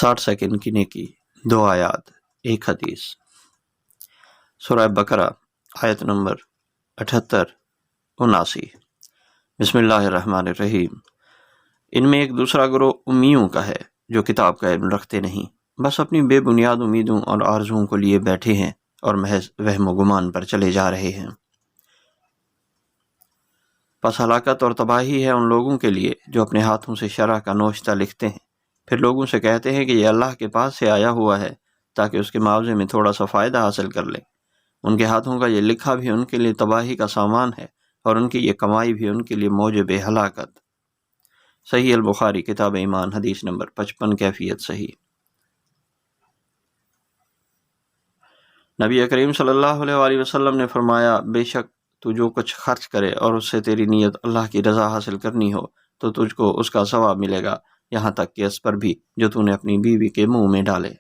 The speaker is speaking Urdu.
60 سیکنڈ کی نیکی، 2 آیات، 1 حدیث۔ سورہ بقرہ آیت نمبر 78-79۔ بسم اللہ الرحمن الرحیم۔ ان میں ایک دوسرا گروہ امیوں کا ہے جو کتاب کا علم رکھتے نہیں، بس اپنی بے بنیاد امیدوں اور آرزوؤں کو لیے بیٹھے ہیں اور محض وہم و گمان پر چلے جا رہے ہیں۔ پس ہلاکت اور تباہی ہے ان لوگوں کے لیے جو اپنے ہاتھوں سے شرع کا نوشتہ لکھتے ہیں، پھر لوگوں سے کہتے ہیں کہ یہ اللہ کے پاس سے آیا ہوا ہے تاکہ اس کے معاوضے میں تھوڑا سا فائدہ حاصل کر لیں۔ ان کے ہاتھوں کا یہ لکھا بھی ان کے لیے تباہی کا سامان ہے اور ان کی یہ کمائی بھی ان کے لیے موجب ہلاکت۔ صحیح البخاری کتاب ایمان حدیث نمبر 55۔ کیفیت صحیح۔ نبی کریم صلی اللہ علیہ وآلہ وسلم نے فرمایا، بے شک تو جو کچھ خرچ کرے اور اس سے تیری نیت اللہ کی رضا حاصل کرنی ہو تو تجھ کو اس کا ثواب ملے گا، یہاں تک کہ اس پر بھی جو تو نے اپنی بیوی کے منہ میں ڈالے۔